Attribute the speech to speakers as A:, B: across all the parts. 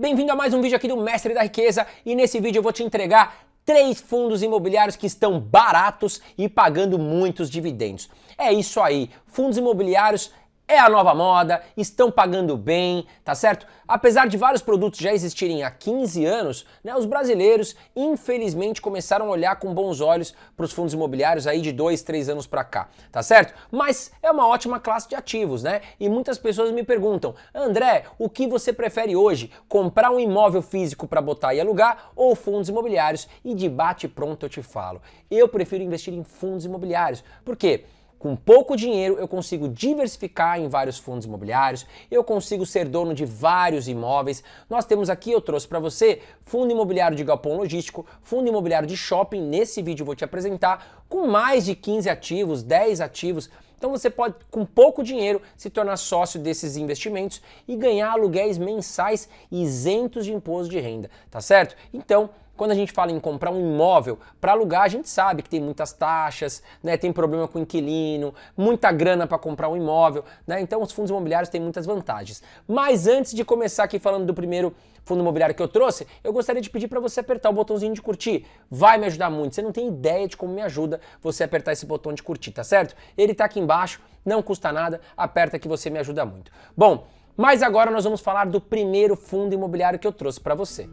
A: Bem-vindo a mais um vídeo aqui do Mestre da Riqueza e nesse vídeo eu vou te entregar 3 fundos imobiliários que estão baratos e pagando muitos dividendos. É isso aí, fundos imobiliários é a nova moda, estão pagando bem, tá certo? Apesar de vários produtos já existirem há 15 anos, né, os brasileiros infelizmente começaram a olhar com bons olhos para os fundos imobiliários aí de 2, 3 anos para cá, tá certo? Mas é uma ótima classe de ativos, né? E muitas pessoas me perguntam, André, o que você prefere hoje? Comprar um imóvel físico para botar e alugar ou fundos imobiliários? E de bate pronto eu te falo, eu prefiro investir em fundos imobiliários. Por quê? Com pouco dinheiro eu consigo diversificar em vários fundos imobiliários, eu consigo ser dono de vários imóveis. Nós temos aqui, eu trouxe para você, fundo imobiliário de galpão logístico, fundo imobiliário de shopping, nesse vídeo eu vou te apresentar, com mais de 15 ativos, 10 ativos. Então você pode, com pouco dinheiro, se tornar sócio desses investimentos e ganhar aluguéis mensais isentos de imposto de renda, tá certo? Então, quando a gente fala em comprar um imóvel para alugar, a gente sabe que tem muitas taxas, né? Tem problema com o inquilino, muita grana para comprar um imóvel, né? Então os fundos imobiliários têm muitas vantagens. Mas antes de começar aqui falando do primeiro fundo imobiliário que eu trouxe, eu gostaria de pedir para você apertar o botãozinho de curtir. Vai me ajudar muito. Você não tem ideia de como me ajuda você apertar esse botão de curtir, tá certo? Ele tá aqui embaixo, não custa nada, aperta que você me ajuda muito. Bom, mas agora nós vamos falar do primeiro fundo imobiliário que eu trouxe para você.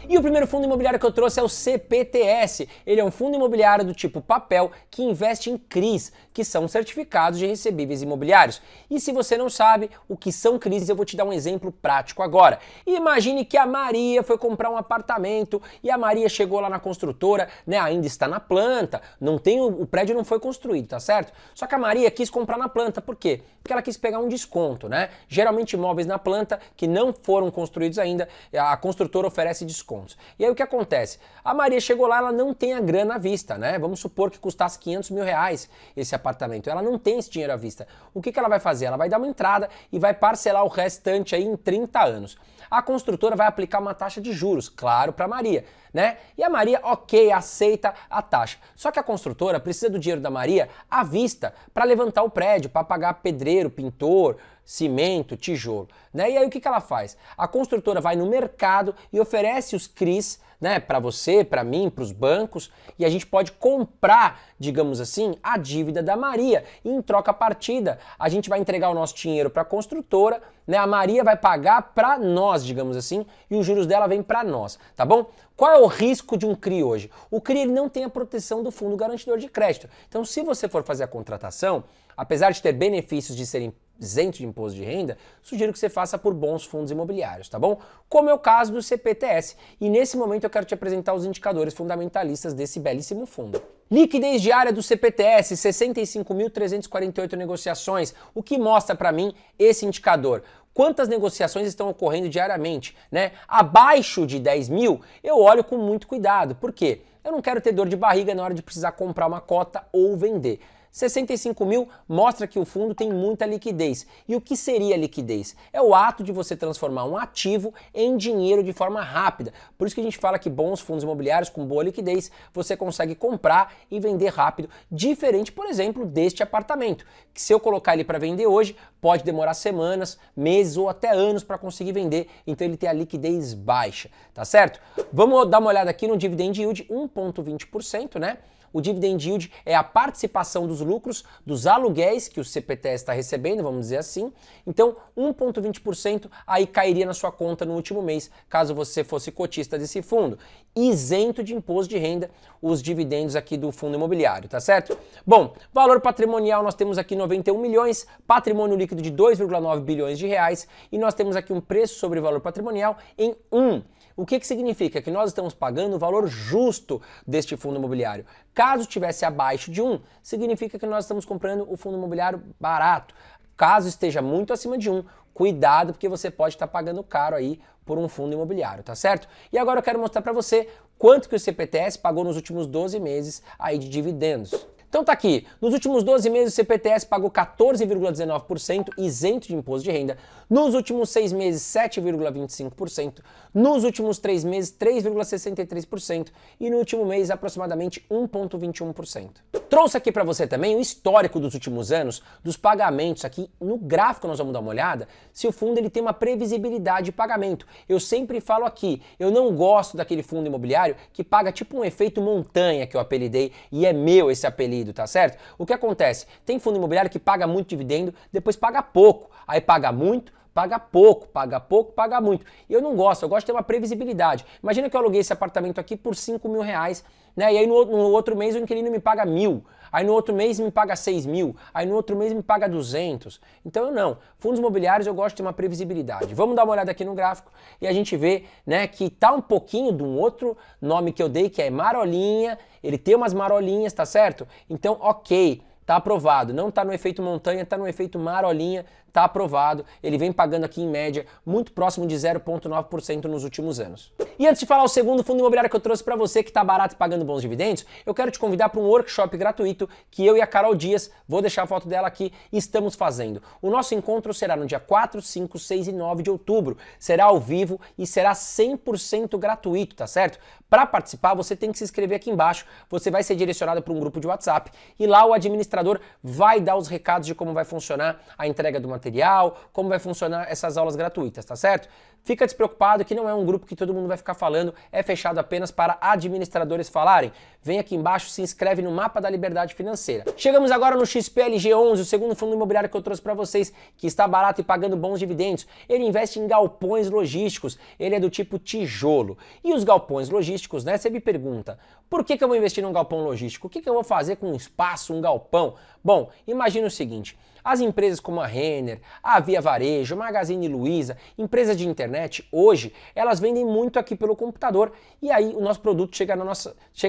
A: E o primeiro fundo imobiliário que eu trouxe é o CPTS. Ele é um fundo imobiliário do tipo papel que investe em CRIs, que são certificados de recebíveis imobiliários. E se você não sabe o que são CRIs, eu vou te dar um exemplo prático agora. Imagine que a Maria foi comprar um apartamento e a Maria chegou lá na construtora, né, ainda está na planta, o prédio não foi construído, tá certo? Só que a Maria quis comprar na planta, por quê? Porque ela quis pegar um desconto, né? Geralmente imóveis na planta que não foram construídos ainda, a construtora oferece desconto. E aí o que acontece? A Maria chegou lá, ela não tem a grana à vista, né? Vamos supor que custasse 500 mil reais esse apartamento. Ela não tem esse dinheiro à vista. O que ela vai fazer? Ela vai dar uma entrada e vai parcelar o restante aí em 30 anos. A construtora vai aplicar uma taxa de juros, claro, para a Maria, né? E a Maria, ok, aceita a taxa. Só que a construtora precisa do dinheiro da Maria à vista para levantar o prédio, para pagar pedreiro, pintor, cimento, tijolo, né? E aí o que ela faz? A construtora vai no mercado e oferece os CRIs, né, para você, para mim, para os bancos, e a gente pode comprar, digamos assim, a dívida da Maria. E em troca partida, a gente vai entregar o nosso dinheiro para a construtora, né? A Maria vai pagar para nós, digamos assim, e os juros dela vêm para nós, tá bom? Qual é o risco de um CRI hoje? O CRI ele não tem a proteção do fundo garantidor de crédito. Então, se você for fazer a contratação, apesar de ter benefícios de serem isentos de imposto de renda, sugiro que você faça por bons fundos imobiliários, tá bom? Como é o caso do CPTS. E nesse momento eu quero te apresentar os indicadores fundamentalistas desse belíssimo fundo. Liquidez diária do CPTS, 65.348 negociações, o que mostra para mim esse indicador. Quantas negociações estão ocorrendo diariamente, né? Abaixo de 10 mil, eu olho com muito cuidado. Por quê? Eu não quero ter dor de barriga na hora de precisar comprar uma cota ou vender. 65 mil mostra que o fundo tem muita liquidez. E o que seria liquidez? É o ato de você transformar um ativo em dinheiro de forma rápida. Por isso que a gente fala que bons fundos imobiliários com boa liquidez, você consegue comprar e vender rápido, diferente, por exemplo, deste apartamento, que se eu colocar ele para vender hoje, pode demorar semanas, meses ou até anos para conseguir vender, então ele tem a liquidez baixa, tá certo? Vamos dar uma olhada aqui no dividend yield, 1,20%, né? O dividend yield é a participação dos lucros dos aluguéis que o CPTS está recebendo, vamos dizer assim. Então, 1,20% aí cairia na sua conta no último mês, caso você fosse cotista desse fundo. Isento de imposto de renda os dividendos aqui do fundo imobiliário, tá certo? Bom, valor patrimonial nós temos aqui 91 milhões, patrimônio líquido de 2,9 bilhões de reais e nós temos aqui um preço sobre valor patrimonial em 1. O que significa? Que nós estamos pagando o valor justo deste fundo imobiliário. Caso estivesse abaixo de 1, significa que nós estamos comprando o fundo imobiliário barato. Caso esteja muito acima de 1, cuidado porque você pode estar pagando caro aí por um fundo imobiliário, tá certo? E agora eu quero mostrar para você quanto que o CPTS pagou nos últimos 12 meses aí de dividendos. Então tá aqui, nos últimos 12 meses o CPTS pagou 14,19% isento de imposto de renda, nos últimos 6 meses 7,25%, nos últimos 3 meses 3,63% e no último mês aproximadamente 1,21%. Trouxe aqui para você também o histórico dos últimos anos dos pagamentos. Aqui no gráfico nós vamos dar uma olhada se o fundo ele tem uma previsibilidade de pagamento. Eu sempre falo aqui, eu não gosto daquele fundo imobiliário que paga tipo um efeito montanha que eu apelidei e é meu esse apelido, tá certo? O que acontece? Tem fundo imobiliário que paga muito dividendo, depois paga pouco, aí paga muito, paga pouco, paga muito. E eu não gosto, eu gosto de ter uma previsibilidade. Imagina que eu aluguei esse apartamento aqui por 5 mil reais, né? E aí no outro mês o inquilino me paga 1.000, aí no outro mês me paga 6 mil, aí no outro mês me paga 200. Então eu não. Fundos imobiliários eu gosto de ter uma previsibilidade. Vamos dar uma olhada aqui no gráfico e a gente vê, né, que tá um pouquinho de um outro nome que eu dei, que é marolinha. Ele tem umas marolinhas, tá certo? Então, ok. Tá aprovado, não tá no efeito montanha, tá no efeito marolinha, tá aprovado. Ele vem pagando aqui em média muito próximo de 0,9% nos últimos anos. E antes de falar o segundo fundo imobiliário que eu trouxe para você, que tá barato e pagando bons dividendos, eu quero te convidar para um workshop gratuito que eu e a Carol Dias, vou deixar a foto dela aqui, estamos fazendo. O nosso encontro será no dia 4, 5, 6 e 9 de outubro. Será ao vivo e será 100% gratuito, tá certo? Para participar, você tem que se inscrever aqui embaixo, você vai ser direcionado para um grupo de WhatsApp e lá o administrador vai dar os recados de como vai funcionar a entrega do material, como vai funcionar essas aulas gratuitas, tá certo? Fica despreocupado que não é um grupo que todo mundo vai ficar falando, é fechado apenas para administradores falarem. Vem aqui embaixo, se inscreve no Mapa da Liberdade Financeira. Chegamos agora no XPLG11, o segundo fundo imobiliário que eu trouxe para vocês, que está barato e pagando bons dividendos. Ele investe em galpões logísticos, ele é do tipo tijolo. E os galpões logísticos, né, você me pergunta, por que eu vou investir num galpão logístico? O que eu vou fazer com um espaço, um galpão? Bom, imagina o seguinte, as empresas como a Renner, a Via Varejo, Magazine Luiza, empresas de internet, hoje, elas vendem muito aqui pelo computador e aí o nosso produto chega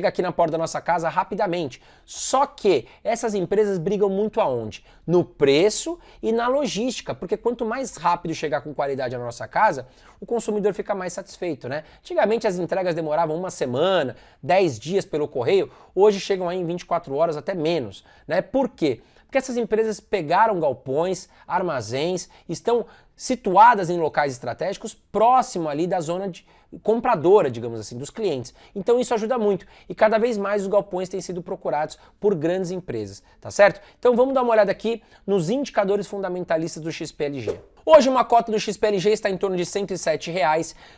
A: aqui na porta da nossa casa rapidamente. Só que essas empresas brigam muito aonde? No preço e na logística, porque quanto mais rápido chegar com qualidade na nossa casa, o consumidor fica mais satisfeito, né? Antigamente as entregas demoravam uma semana, 10 dias pelo correio, hoje chegam aí em 24 horas, até menos, né? Por quê? Porque essas empresas pegaram galpões, armazéns, estão situadas em locais estratégicos próximo ali da zona de compradora, digamos assim, dos clientes. Então isso ajuda muito e cada vez mais os galpões têm sido procurados por grandes empresas, tá certo? Então vamos dar uma olhada aqui nos indicadores fundamentalistas do XPLG. Hoje uma cota do XPLG está em torno de R$ 107.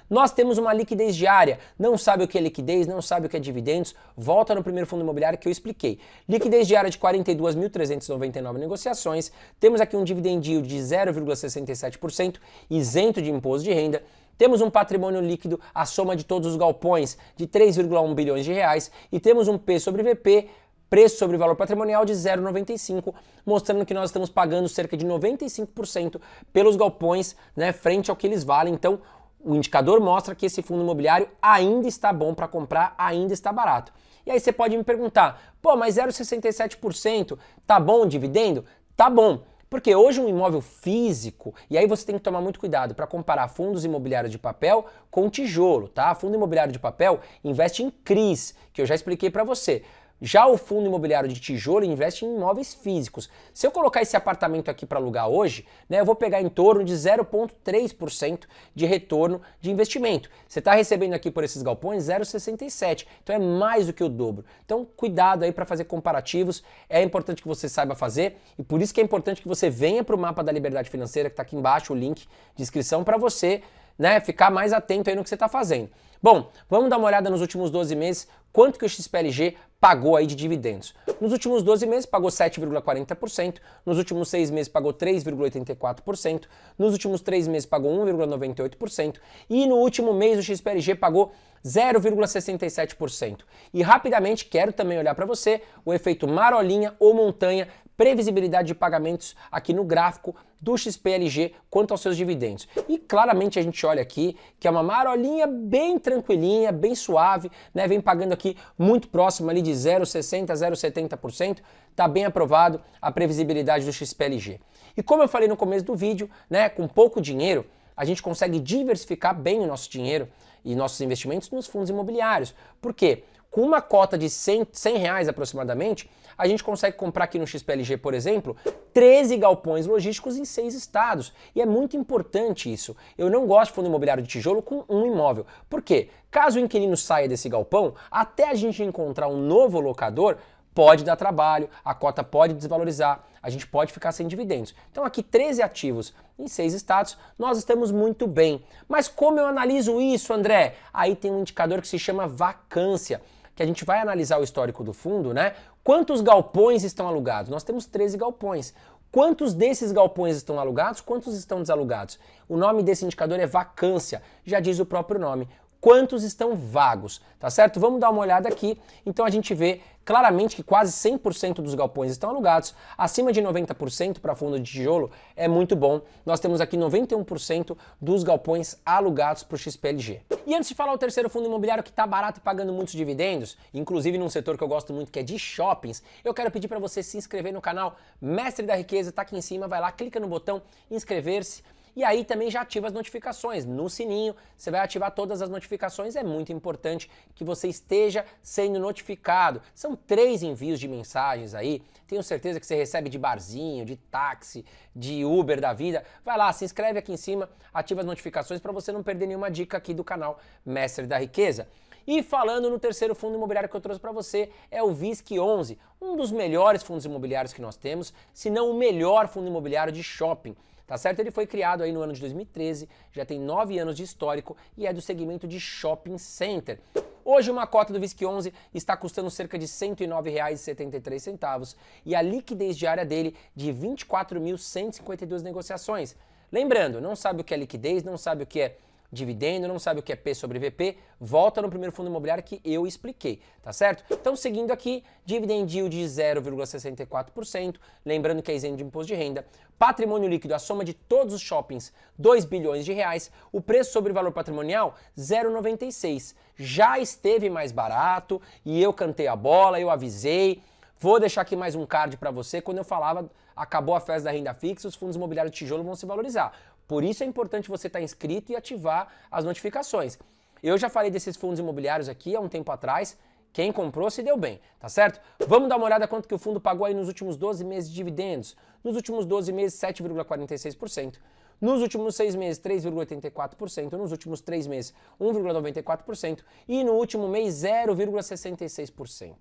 A: Nós temos uma liquidez diária. Não sabe o que é liquidez, não sabe o que é dividendos? Volta no primeiro fundo imobiliário que eu expliquei. Liquidez diária de 42.399 negociações. Temos aqui um dividend yield de 0,67%, isento de imposto de renda. Temos um patrimônio líquido, a soma de todos os galpões, de 3,1 bilhões de reais e temos um P sobre VP, preço sobre valor patrimonial, de 0,95, mostrando que nós estamos pagando cerca de 95% pelos galpões, né, frente ao que eles valem. Então, o indicador mostra que esse fundo imobiliário ainda está bom para comprar, ainda está barato. E aí você pode me perguntar, pô, mas 0,67%, tá bom o dividendo? Tá bom. Porque hoje um imóvel físico, e aí você tem que tomar muito cuidado para comparar fundos imobiliários de papel com tijolo, tá? Fundo imobiliário de papel investe em CRIs, que eu já expliquei para você. Já o fundo imobiliário de tijolo investe em imóveis físicos. Se eu colocar esse apartamento aqui para alugar hoje, né, eu vou pegar em torno de 0,3% de retorno de investimento. Você está recebendo aqui por esses galpões 0,67%, então é mais do que o dobro. Então cuidado aí para fazer comparativos, é importante que você saiba fazer e por isso que é importante que você venha para o Mapa da Liberdade Financeira, que está aqui embaixo, o link de inscrição para você, né, ficar mais atento aí no que você está fazendo. Bom, vamos dar uma olhada nos últimos 12 meses, quanto que o XPLG pagou aí de dividendos. Nos últimos 12 meses pagou 7,40%, nos últimos 6 meses pagou 3,84%, nos últimos 3 meses pagou 1,98% e no último mês o XPLG pagou 0,67%. E rapidamente quero também olhar para você o efeito marolinha ou montanha, previsibilidade de pagamentos aqui no gráfico do XPLG quanto aos seus dividendos. E claramente a gente olha aqui que é uma marolinha bem tranquilinha, bem suave, né? Vem pagando aqui muito próximo ali de 0,60%, 0,70%, tá bem aprovado a previsibilidade do XPLG. E como eu falei no começo do vídeo, né, com pouco dinheiro, a gente consegue diversificar bem o nosso dinheiro e nossos investimentos nos fundos imobiliários. Por quê? Com uma cota de 100 reais aproximadamente, a gente consegue comprar aqui no XPLG, por exemplo, 13 galpões logísticos em 6 estados. E é muito importante isso. Eu não gosto de fundo imobiliário de tijolo com um imóvel. Por quê? Caso o inquilino saia desse galpão, até a gente encontrar um novo locador, pode dar trabalho, a cota pode desvalorizar, a gente pode ficar sem dividendos. Então aqui 13 ativos em 6 estados, nós estamos muito bem. Mas como eu analiso isso, André? Aí tem um indicador que se chama vacância, que a gente vai analisar o histórico do fundo, né? Quantos galpões estão alugados? Nós temos 13 galpões. Quantos desses galpões estão alugados? Quantos estão desalugados? O nome desse indicador é vacância, já diz o próprio nome. Quantos estão vagos, tá certo? Vamos dar uma olhada aqui. Então a gente vê claramente que quase 100% dos galpões estão alugados, acima de 90% para fundo de tijolo é muito bom. Nós temos aqui 91% dos galpões alugados para o XPLG. E antes de falar o terceiro fundo imobiliário que está barato e pagando muitos dividendos, inclusive num setor que eu gosto muito que é de shoppings, eu quero pedir para você se inscrever no canal Mestre da Riqueza, tá aqui em cima, vai lá, clica no botão inscrever-se. E aí também já ativa as notificações. No sininho, você vai ativar todas as notificações. É muito importante que você esteja sendo notificado. São 3 envios de mensagens aí. Tenho certeza que você recebe de barzinho, de táxi, de Uber da vida. Vai lá, se inscreve aqui em cima, ativa as notificações para você não perder nenhuma dica aqui do canal Mestre da Riqueza. E falando no terceiro fundo imobiliário que eu trouxe para você, é o VISC11, um dos melhores fundos imobiliários que nós temos, se não o melhor fundo imobiliário de shopping. Tá certo? Ele foi criado aí no ano de 2013, já tem 9 anos de histórico e é do segmento de shopping center. Hoje uma cota do VISC11 está custando cerca de R$ 109,73 e a liquidez diária dele de 24.152 negociações. Lembrando, não sabe o que é liquidez, não sabe o que é dividendo, não sabe o que é P sobre VP, volta no primeiro fundo imobiliário que eu expliquei, tá certo? Então, seguindo aqui, dividend yield de 0,64%, lembrando que é isento de imposto de renda, patrimônio líquido, a soma de todos os shoppings, 2 bilhões de reais, o preço sobre valor patrimonial, 0,96. Já esteve mais barato e eu cantei a bola, eu avisei. Vou deixar aqui mais um card para você, quando eu falava, acabou a festa da renda fixa, os fundos imobiliários de tijolo vão se valorizar. Por isso é importante você estar inscrito e ativar as notificações. Eu já falei desses fundos imobiliários aqui há um tempo atrás, quem comprou se deu bem, tá certo? Vamos dar uma olhada quanto que o fundo pagou aí nos últimos 12 meses de dividendos. Nos últimos 12 meses, 7,46%. Nos últimos 6 meses, 3,84%. Nos últimos 3 meses, 1,94%. E no último mês, 0,66%.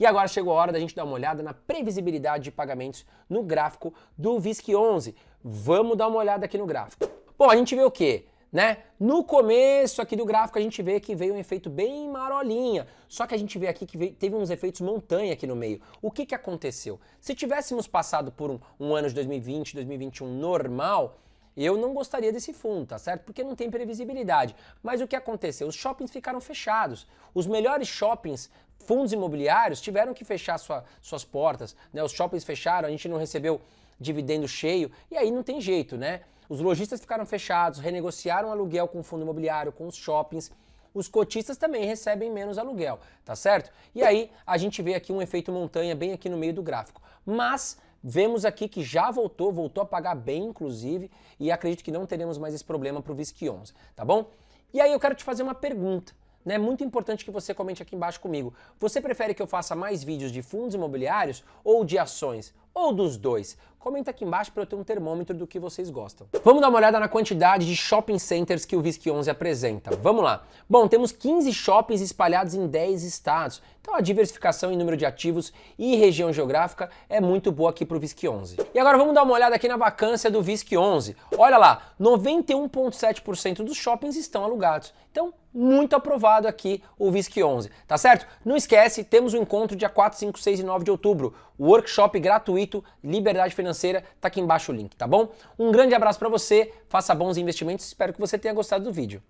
A: E agora chegou a hora da gente dar uma olhada na previsibilidade de pagamentos no gráfico do VISC11. Vamos dar uma olhada aqui no gráfico. Bom, a gente vê o quê? Né? No começo aqui do gráfico a gente vê que veio um efeito bem marolinha, só que a gente vê aqui que teve uns efeitos montanha aqui no meio. O que aconteceu? Se tivéssemos passado por um ano de 2020, 2021 normal, eu não gostaria desse fundo, tá certo? Porque não tem previsibilidade. Mas o que aconteceu? Os shoppings ficaram fechados. Os melhores shoppings, fundos imobiliários, tiveram que fechar suas portas, né? Os shoppings fecharam, a gente não recebeu dividendo cheio, e aí não tem jeito, né? Os lojistas ficaram fechados, renegociaram aluguel com o fundo imobiliário, com os shoppings. Os cotistas também recebem menos aluguel, tá certo? E aí a gente vê aqui um efeito montanha bem aqui no meio do gráfico. Mas vemos aqui que já voltou a pagar bem, inclusive, e acredito que não teremos mais esse problema para o VISC11, tá bom? E aí eu quero te fazer uma pergunta, né? Muito importante que você comente aqui embaixo comigo. Você prefere que eu faça mais vídeos de fundos imobiliários ou de ações? Ou dos dois? Comenta aqui embaixo para eu ter um termômetro do que vocês gostam. Vamos dar uma olhada na quantidade de shopping centers que o VISC11 apresenta. Vamos lá. Bom, temos 15 shoppings espalhados em 10 estados. Então a diversificação em número de ativos e região geográfica é muito boa aqui para o VISC11. E agora vamos dar uma olhada aqui na vacância do VISC11. Olha lá, 91,7% dos shoppings estão alugados. Então, muito aprovado aqui o VISC11, tá certo? Não esquece, temos um encontro dia 4, 5, 6 e 9 de outubro. O workshop gratuito, Liberdade Financeira, tá aqui embaixo o link, tá bom? Um grande abraço para você, faça bons investimentos, espero que você tenha gostado do vídeo.